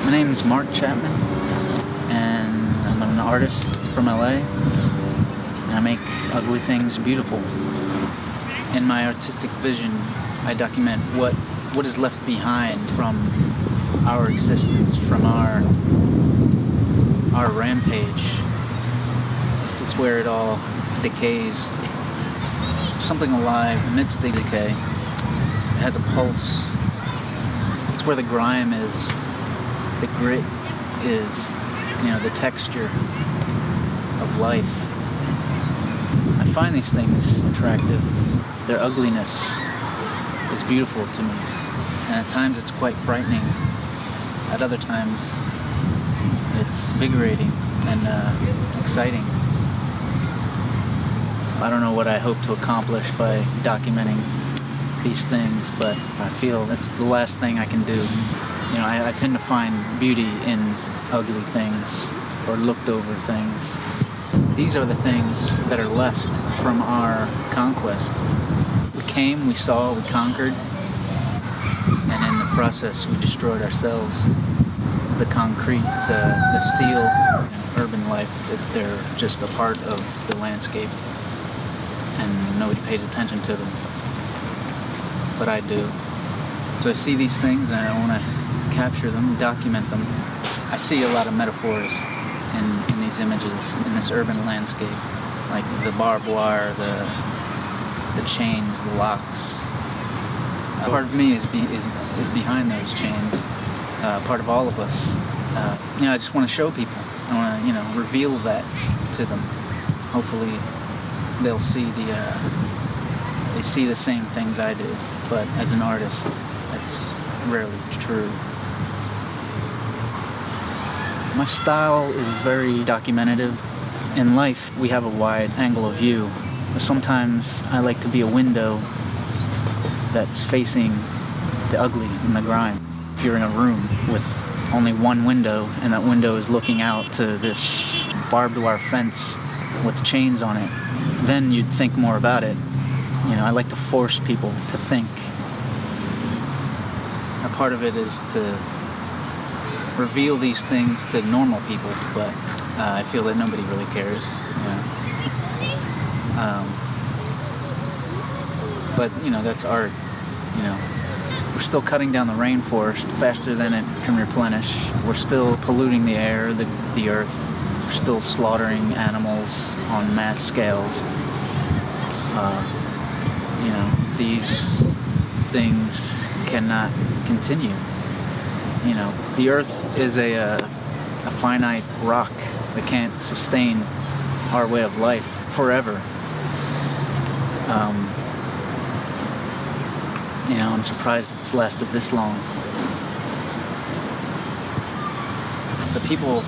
My name is Mark Chapman, and I'm an artist from LA, and I make ugly things beautiful. In my artistic vision, I document what is left behind from our existence, from our rampage. It's where it all decays. Something alive amidst the decay. It has a pulse. It's where the grime is, the grit is, the texture of life. I find these things attractive. Their ugliness is beautiful to me. And at times it's quite frightening. At other times it's invigorating and exciting. I don't know what I hope to accomplish by documenting these things, but I feel it's the last thing I can do. I tend to find beauty in ugly things or looked over things. These are the things that are left from our conquest. We came, we saw, we conquered, and in the process we destroyed ourselves. The concrete, the steel, urban life, they're just a part of the landscape, and nobody pays attention to them. But I do. So I see these things and I want to capture them, document them. I see a lot of metaphors in these images, in this urban landscape, like the barbed wire, the chains, the locks. Part of me is behind those chains. Part of all of us. I just want to show people. I want to, reveal that to them. Hopefully, they'll see they see the same things I do. But as an artist, that's rarely true. My style is very documentative. In life, we have a wide angle of view. Sometimes I like to be a window that's facing the ugly and the grime. If you're in a room with only one window, and that window is looking out to this barbed wire fence with chains on it, then you'd think more about it. I like to force people to think. A part of it is to reveal these things to normal people, but I feel that nobody really cares. But that's art. We're still cutting down the rainforest faster than it can replenish. We're still polluting the air, the earth. We're still slaughtering animals on mass scales. These things cannot continue. The earth is a finite rock that can't sustain our way of life forever. I'm surprised it's lasted this long. The people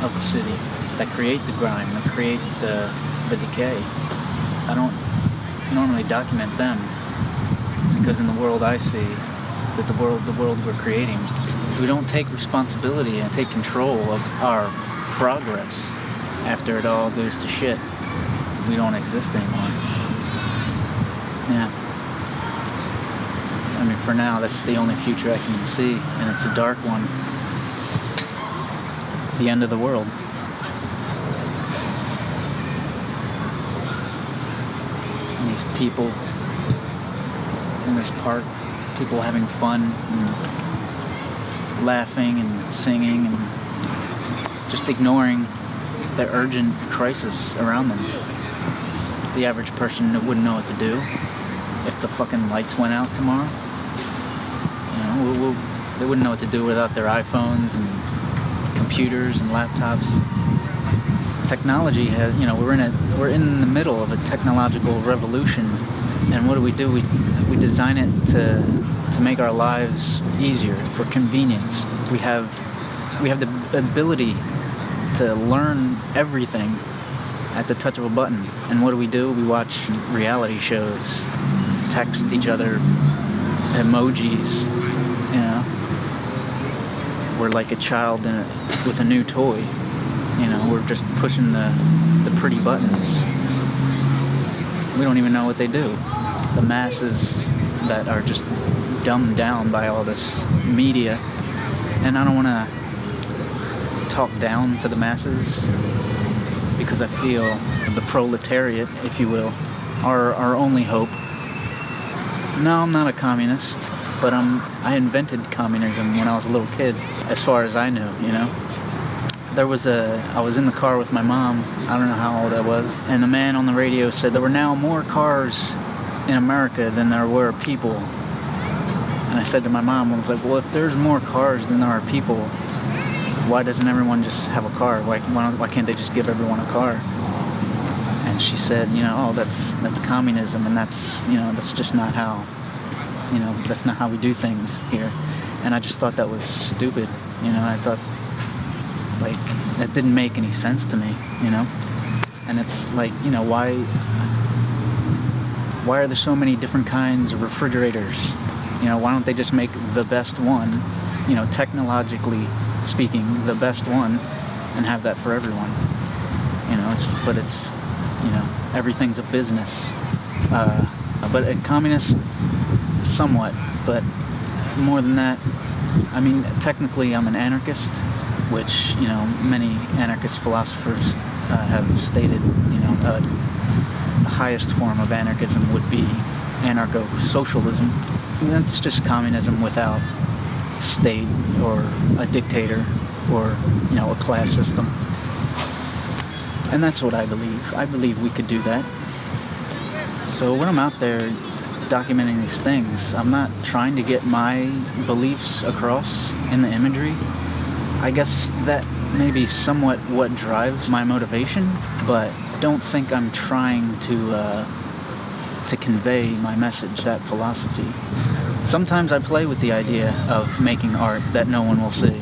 of the city that create the grime, that create the decay, I don't normally document them, because in the world I see, that the world we're creating, if we don't take responsibility and take control of our progress after it all goes to shit, we don't exist anymore. For now, that's the only future I can see, and it's a dark one. The end of the world. And these people in this park, people having fun and laughing and singing and just ignoring the urgent crisis around them. The average person wouldn't know what to do if the fucking lights went out tomorrow. They wouldn't know what to do without their iPhones and computers and laptops. Technology has, we're in the middle of a technological revolution, and what do? We design it to make our lives easier, for convenience. We have the ability to learn everything at the touch of a button. And what do? We watch reality shows, text each other emojis. We're like a child with a new toy. We're just pushing the pretty buttons. We don't even know what they do. The masses that are just dumbed down by all this media. And I don't want to talk down to the masses, because I feel the proletariat, if you will, are our only hope. No, I'm not a communist, but I invented communism when I was a little kid, as far as I knew, you know. I was in the car with my mom, I don't know how old I was, and the man on the radio said there were now more cars in America than there were people. And I said to my mom, I was like, well, if there's more cars than there are people, why doesn't everyone just have a car? Why can't they just give everyone a car? And she said, oh, that's communism, and that's just not how, that's not how we do things here. And I just thought that was stupid, I thought, like, that didn't make any sense to me, And it's like, why are there so many different kinds of refrigerators? Why don't they just make the best one, technologically speaking, the best one, and have that for everyone? It's everything's a business. But a communist, somewhat, but more than that, technically I'm an anarchist, which, many anarchist philosophers have stated, the highest form of anarchism would be anarcho-socialism. That's just communism without a state or a dictator or, a class system. And that's what I believe. I believe we could do that. So when I'm out there documenting these things, I'm not trying to get my beliefs across in the imagery. I guess that may be somewhat what drives my motivation, but I don't think I'm trying to convey my message, that philosophy. Sometimes I play with the idea of making art that no one will see.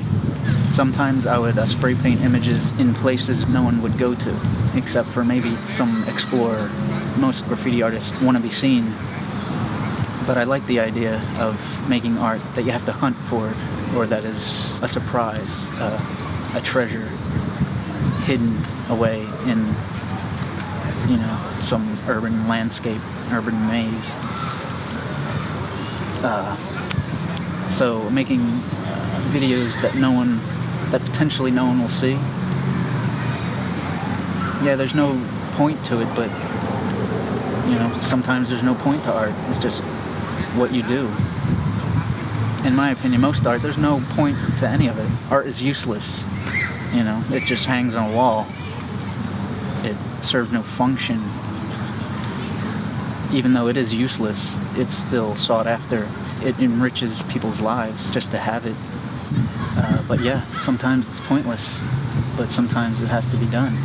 Sometimes I would spray paint images in places no one would go to, except for maybe some explorer. Most graffiti artists want to be seen. But I like the idea of making art that you have to hunt for, or that is a surprise, a treasure hidden away in, some urban landscape, urban maze. So making videos that potentially no one will see. Yeah, there's no point to it, but, sometimes there's no point to art. It's just what you do. In my opinion, most art, there's no point to any of it. Art is useless. It just hangs on a wall. It serves no function. Even though it is useless, it's still sought after. It enriches people's lives just to have it. But yeah, sometimes it's pointless, but sometimes it has to be done.